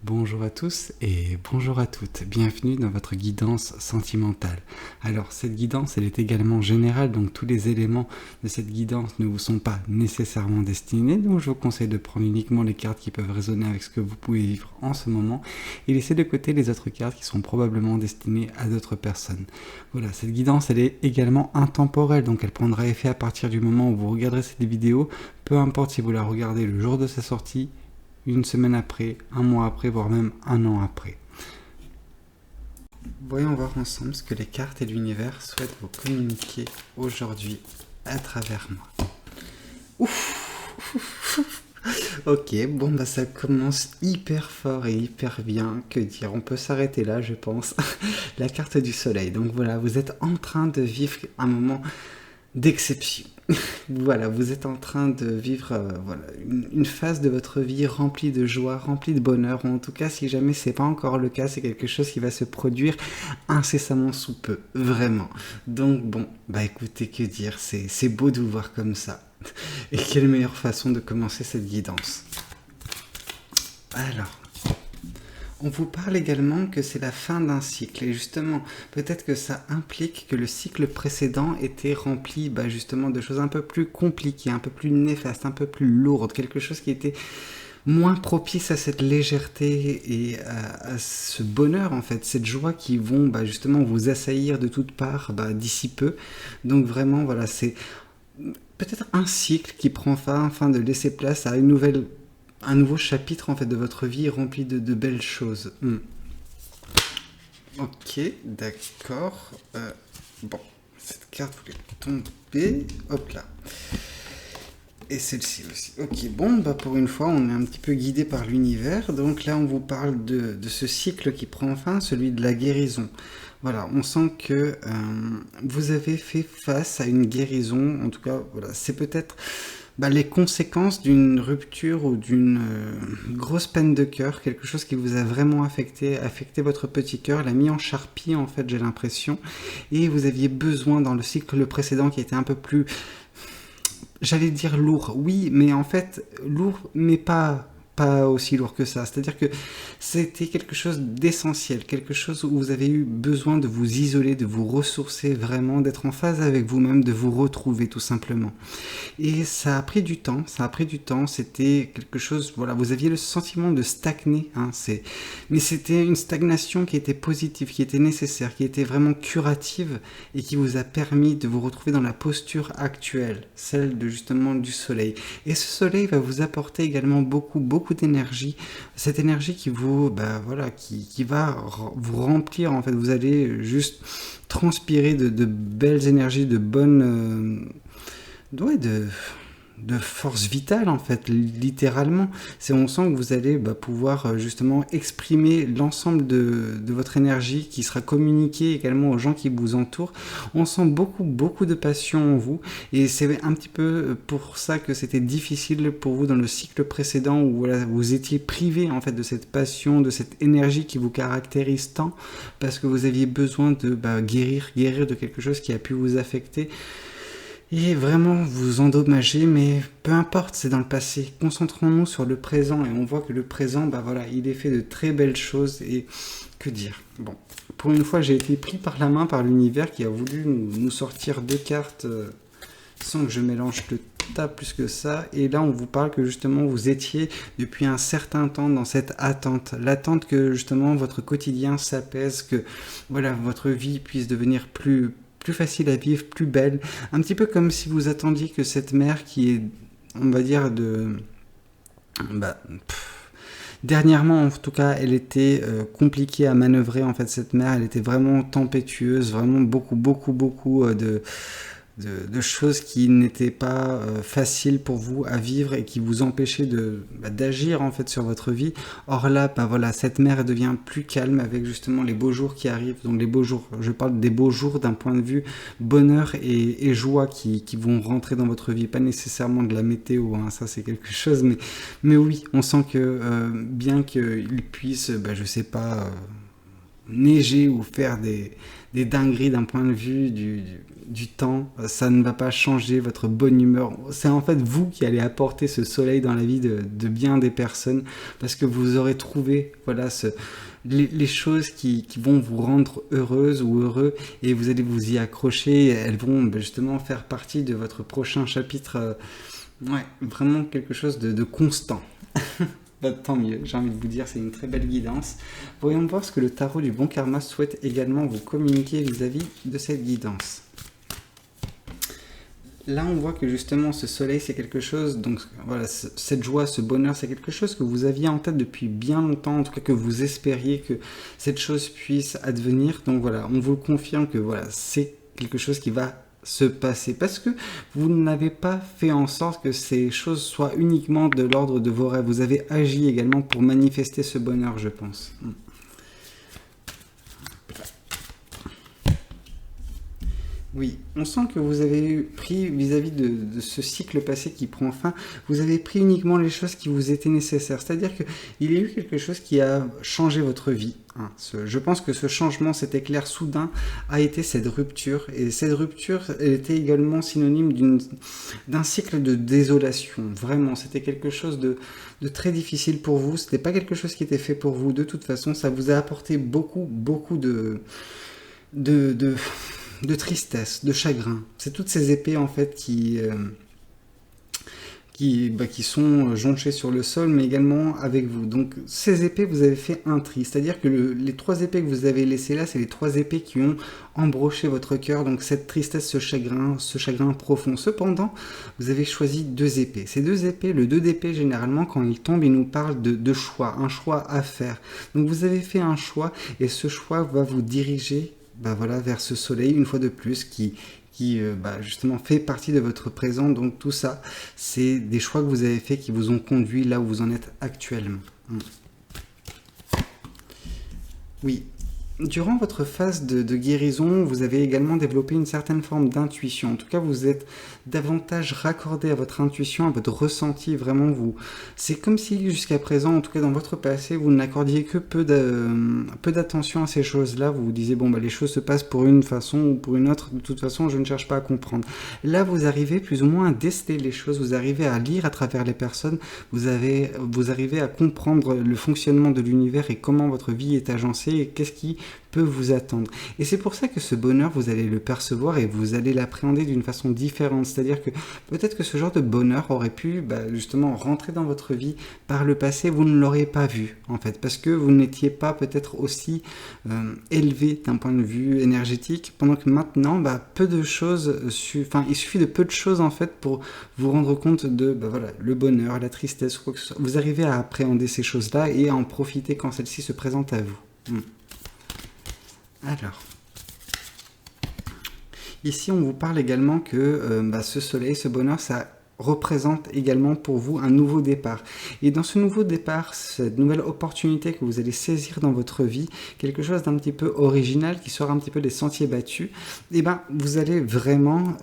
Bonjour à tous et bonjour à toutes, bienvenue dans votre guidance sentimentale. Alors cette guidance elle est également générale, donc tous les éléments de cette guidance ne vous sont pas nécessairement destinés, donc je vous conseille de prendre uniquement les cartes qui peuvent résonner avec ce que vous pouvez vivre en ce moment et laisser de côté les autres cartes qui sont probablement destinées à d'autres personnes. Voilà, cette guidance elle est également intemporelle, donc elle prendra effet à partir du moment où vous regarderez cette vidéo, peu importe si vous la regardez le jour de sa sortie, une semaine après, un mois après, voire même un an après. Voyons voir ensemble ce que les cartes et l'univers souhaitent vous communiquer aujourd'hui à travers moi. Ouf. Ok, bon bah ça commence hyper fort et hyper bien, que dire, on peut s'arrêter là je pense. La carte du soleil, donc voilà, vous êtes en train de vivre un moment d'exception. Voilà, vous êtes en train de vivre une phase de votre vie remplie de joie, remplie de bonheur, ou en tout cas, si jamais c'est pas encore le cas, c'est quelque chose qui va se produire incessamment sous peu, vraiment. Donc bon, bah écoutez, que dire, c'est beau de vous voir comme ça. Et quelle meilleure façon de commencer cette guidance. Alors, on vous parle également que c'est la fin d'un cycle et justement peut-être que ça implique que le cycle précédent était rempli justement de choses un peu plus compliquées, un peu plus néfastes, un peu plus lourdes, quelque chose qui était moins propice à cette légèreté et à ce bonheur en fait, cette joie qui vont justement vous assaillir de toutes parts d'ici peu. Donc vraiment voilà, c'est peut-être un cycle qui prend fin afin de laisser place à un nouveau chapitre en fait de votre vie rempli de belles choses. Ok, d'accord. Bon, cette carte voulait tomber. Hop là. Et celle-ci aussi. Ok, bon, pour une fois, on est un petit peu guidé par l'univers. Donc là, on vous parle de ce cycle qui prend fin, celui de la guérison. Voilà, on sent que vous avez fait face à une guérison. En tout cas, voilà, c'est peut-être les conséquences d'une rupture ou d'une grosse peine de cœur, quelque chose qui vous a vraiment affecté votre petit cœur, l'a mis en charpie en fait, j'ai l'impression, et vous aviez besoin dans le cycle précédent qui était un peu plus, j'allais dire lourd, oui, mais en fait lourd, mais pas aussi lourd que ça. C'est-à-dire que c'était quelque chose d'essentiel, quelque chose où vous avez eu besoin de vous isoler, de vous ressourcer vraiment, d'être en phase avec vous-même, de vous retrouver tout simplement. Et ça a pris du temps, c'était quelque chose, voilà, vous aviez le sentiment de stagner, mais c'était une stagnation qui était positive, qui était nécessaire, qui était vraiment curative et qui vous a permis de vous retrouver dans la posture actuelle, celle de justement du soleil. Et ce soleil va vous apporter également beaucoup d'énergie, cette énergie qui vous, qui va vous remplir en fait, vous allez juste transpirer de belles énergies, de bonnes... de force vitale en fait, littéralement. On sent que vous allez pouvoir justement exprimer l'ensemble de votre énergie qui sera communiquée également aux gens qui vous entourent. On sent beaucoup de passion en vous et c'est un petit peu pour ça que c'était difficile pour vous dans le cycle précédent où voilà, vous étiez privé en fait de cette passion, de cette énergie qui vous caractérise tant parce que vous aviez besoin de guérir de quelque chose qui a pu vous affecter. Et vraiment vous endommager, mais peu importe, c'est dans le passé. Concentrons-nous sur le présent et on voit que le présent, il est fait de très belles choses et que dire. Bon, pour une fois, j'ai été pris par la main par l'univers qui a voulu nous sortir deux cartes sans que je mélange le tas plus que ça. Et là, on vous parle que justement, vous étiez depuis un certain temps dans cette attente. L'attente que justement votre quotidien s'apaise, que voilà, votre vie puisse devenir plus facile à vivre, plus belle. Un petit peu comme si vous attendiez que cette mer qui est, on va dire, dernièrement, en tout cas, elle était compliquée à manœuvrer. En fait, cette mer, elle était vraiment tempétueuse, vraiment beaucoup de choses qui n'étaient pas faciles pour vous à vivre et qui vous empêchaient d'agir en fait sur votre vie. Or là, voilà, cette mer elle devient plus calme avec justement les beaux jours qui arrivent. Donc les beaux jours, je parle des beaux jours d'un point de vue bonheur et joie qui vont rentrer dans votre vie, pas nécessairement de la météo, ça c'est quelque chose, mais oui, on sent que bien qu'il puisse, je sais pas... neiger ou faire des dingueries d'un point de vue du temps, ça ne va pas changer votre bonne humeur. C'est en fait vous qui allez apporter ce soleil dans la vie de bien des personnes, parce que vous aurez trouvé voilà, les choses qui vont vous rendre heureuse ou heureux, et vous allez vous y accrocher, elles vont justement faire partie de votre prochain chapitre. Ouais, vraiment quelque chose de constant. Bah, tant mieux, j'ai envie de vous dire, c'est une très belle guidance. Voyons voir ce que le tarot du bon karma souhaite également vous communiquer vis-à-vis de cette guidance. Là, on voit que justement, ce soleil, c'est quelque chose, donc voilà, cette joie, ce bonheur, c'est quelque chose que vous aviez en tête depuis bien longtemps, en tout cas que vous espériez que cette chose puisse advenir. Donc voilà, on vous confirme que voilà, c'est quelque chose qui va se passer, parce que vous n'avez pas fait en sorte que ces choses soient uniquement de l'ordre de vos rêves. Vous avez agi également pour manifester ce bonheur, je pense. Oui, on sent que vous avez pris, vis-à-vis de ce cycle passé qui prend fin, vous avez pris uniquement les choses qui vous étaient nécessaires. C'est-à-dire qu'il y a eu quelque chose qui a changé votre vie. Je pense que ce changement, cet éclair soudain, a été cette rupture. Et cette rupture, elle était également synonyme d'un cycle de désolation. Vraiment, c'était quelque chose de très difficile pour vous. C'était pas quelque chose qui était fait pour vous. De toute façon, ça vous a apporté beaucoup de tristesse, de chagrin. C'est toutes ces épées en fait qui sont jonchées sur le sol, mais également avec vous. Donc ces épées, vous avez fait un tri. C'est-à-dire que les 3 épées que vous avez laissées là, c'est les 3 épées qui ont embroché votre cœur. Donc cette tristesse, ce chagrin profond. Cependant, vous avez choisi 2 épées. Ces 2 épées, le 2 d'épée, généralement, quand il tombe, il nous parle de choix, un choix à faire. Donc vous avez fait un choix, et ce choix va vous diriger voilà, vers ce soleil, une fois de plus, qui justement fait partie de votre présent. Donc tout ça, c'est des choix que vous avez faits qui vous ont conduit là où vous en êtes actuellement. Oui. Durant votre phase de guérison, vous avez également développé une certaine forme d'intuition. En tout cas, vous êtes davantage raccordé à votre intuition, à votre ressenti. Vraiment, c'est comme si jusqu'à présent, en tout cas dans votre passé, vous n'accordiez que peu d'attention à ces choses-là. Vous vous disiez, les choses se passent pour une façon ou pour une autre. De toute façon, je ne cherche pas à comprendre. Là, vous arrivez plus ou moins à déceler les choses. Vous arrivez à lire à travers les personnes. Vous arrivez à comprendre le fonctionnement de l'univers et comment votre vie est agencée et qu'est-ce qui peut vous attendre. Et c'est pour ça que ce bonheur, vous allez le percevoir et vous allez l'appréhender d'une façon différente. C'est-à-dire que peut-être que ce genre de bonheur aurait pu justement rentrer dans votre vie par le passé, vous ne l'auriez pas vu en fait, parce que vous n'étiez pas peut-être aussi élevé d'un point de vue énergétique, pendant que maintenant, peu de choses, il suffit de peu de choses en fait pour vous rendre compte de le bonheur, la tristesse, quoi que ce soit. Vous arrivez à appréhender ces choses-là et à en profiter quand celles-ci se présentent à vous. Alors, ici on vous parle également que ce soleil, ce bonheur, ça représente également pour vous un nouveau départ. Et dans ce nouveau départ, cette nouvelle opportunité que vous allez saisir dans votre vie, quelque chose d'un petit peu original, qui sort un petit peu des sentiers battus, vous allez vraiment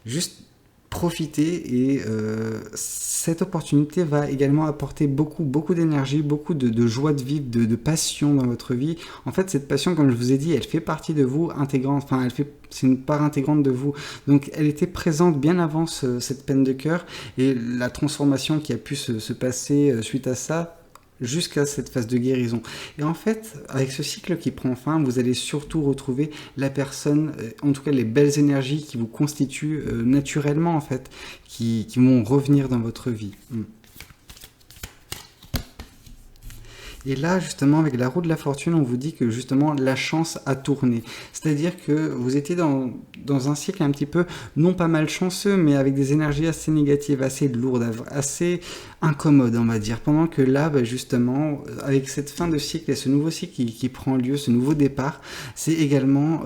juste profiter, et cette opportunité va également apporter beaucoup d'énergie, beaucoup de joie de vivre, de passion dans votre vie. En fait, cette passion, comme je vous ai dit, elle fait partie de vous, c'est une part intégrante de vous. Donc elle était présente bien avant cette peine de cœur, et la transformation qui a pu se passer suite à ça, jusqu'à cette phase de guérison. Et en fait, avec ce cycle qui prend fin, vous allez surtout retrouver la personne, en tout cas les belles énergies qui vous constituent naturellement en fait, qui vont revenir dans votre vie. Et là, justement, avec la roue de la fortune, on vous dit que justement la chance a tourné. C'est-à-dire que vous étiez dans un cycle un petit peu, non pas malchanceux, mais avec des énergies assez négatives, assez lourdes, assez incommodes, on va dire. Pendant que là, justement, avec cette fin de cycle et ce nouveau cycle qui prend lieu, ce nouveau départ, c'est également,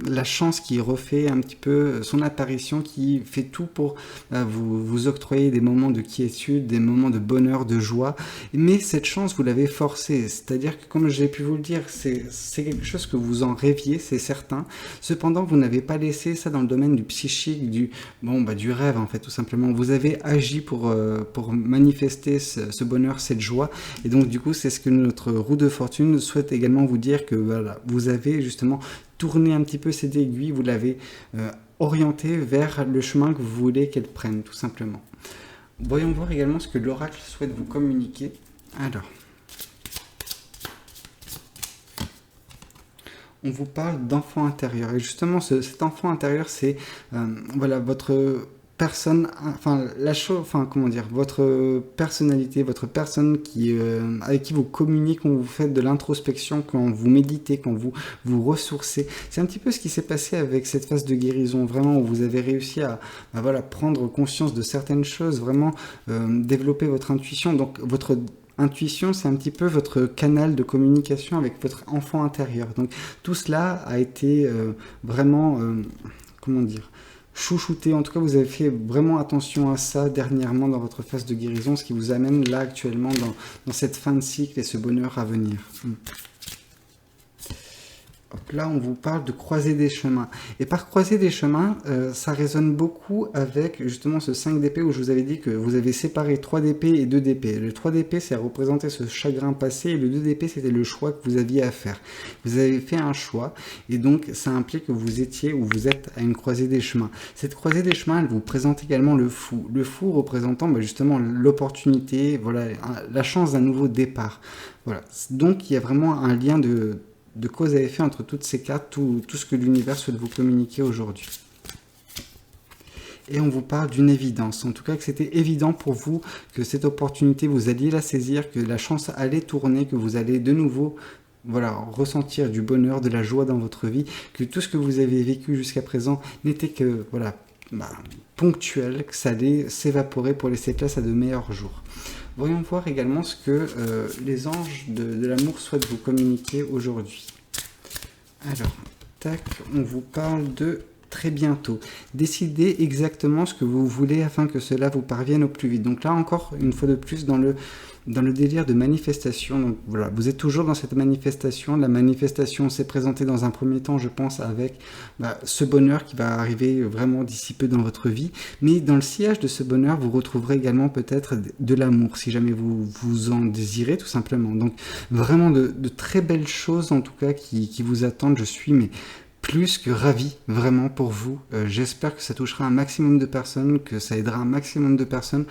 la chance qui refait un petit peu son apparition, qui fait tout pour vous octroyer des moments de quiétude, des moments de bonheur, de joie. Mais cette chance, vous l'avez forcée. C'est-à-dire que, comme j'ai pu vous le dire, c'est quelque chose que vous en rêviez, c'est certain. Cependant, vous n'avez pas laissé ça dans le domaine du psychique, du rêve, en fait, tout simplement. Vous avez agi pour manifester ce bonheur, cette joie. Et donc, du coup, c'est ce que notre roue de fortune souhaite également vous dire, que voilà, vous avez justement tourné un petit peu cette aiguille, vous l'avez orientée vers le chemin que vous voulez qu'elle prenne, tout simplement. Voyons voir également ce que l'oracle souhaite vous communiquer. Alors, on vous parle d'enfant intérieur. Et justement, cet enfant intérieur, c'est voilà, votre personne, votre personnalité, votre personne avec qui vous communiquez quand vous faites de l'introspection, quand vous méditez, quand vous ressourcez. C'est un petit peu ce qui s'est passé avec cette phase de guérison, vraiment, où vous avez réussi à prendre conscience de certaines choses, vraiment développer votre intuition. Donc, votre intuition, c'est un petit peu votre canal de communication avec votre enfant intérieur. Donc, tout cela a été vraiment, chouchouté. En tout cas, vous avez fait vraiment attention à ça dernièrement dans votre phase de guérison, ce qui vous amène là actuellement dans cette fin de cycle et ce bonheur à venir. Hop, là, on vous parle de croiser des chemins. Et par croiser des chemins, ça résonne beaucoup avec justement ce 5 d'épée où je vous avais dit que vous avez séparé 3 d'épée et 2 d'épée. Le 3 d'épée, c'est à représenter ce chagrin passé, et le 2 d'épée, c'était le choix que vous aviez à faire. Vous avez fait un choix, et donc ça implique que vous étiez ou vous êtes à une croisée des chemins. Cette croisée des chemins, elle vous présente également le fou. Le fou représentant justement l'opportunité, voilà, la chance d'un nouveau départ. Voilà. Donc il y a vraiment un lien de cause à effet entre toutes ces cartes, tout ce que l'univers souhaite vous communiquer aujourd'hui. Et on vous parle d'une évidence, en tout cas que c'était évident pour vous que cette opportunité, vous alliez la saisir, que la chance allait tourner, que vous allez de nouveau ressentir du bonheur, de la joie dans votre vie, que tout ce que vous avez vécu jusqu'à présent n'était que ponctuel, que ça allait s'évaporer pour laisser place à de meilleurs jours. Voyons voir également ce que les anges de l'amour souhaitent vous communiquer aujourd'hui. Alors, tac, on vous parle de très bientôt. Décidez exactement ce que vous voulez afin que cela vous parvienne au plus vite. Donc là encore, une fois de plus, dans le délire de manifestation. Donc voilà, vous êtes toujours dans cette manifestation. La manifestation s'est présentée dans un premier temps, je pense, avec ce bonheur qui va arriver vraiment d'ici peu dans votre vie. Mais dans le sillage de ce bonheur, vous retrouverez également peut-être de l'amour, si jamais vous en désirez, tout simplement. Donc vraiment de très belles choses, en tout cas, qui vous attendent. Je suis plus que ravi, vraiment, pour vous. J'espère que ça touchera un maximum de personnes, que ça aidera un maximum de personnes.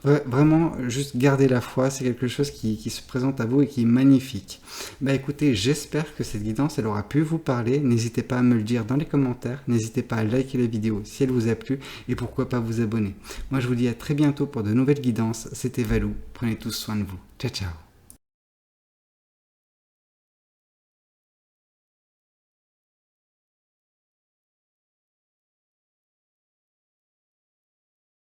Vraiment, juste garder la foi, c'est quelque chose qui se présente à vous et qui est magnifique. Écoutez, j'espère que cette guidance, elle aura pu vous parler. N'hésitez pas à me le dire dans les commentaires. N'hésitez pas à liker la vidéo si elle vous a plu et pourquoi pas vous abonner. Moi, je vous dis à très bientôt pour de nouvelles guidances. C'était Valou. Prenez tous soin de vous. Ciao, ciao.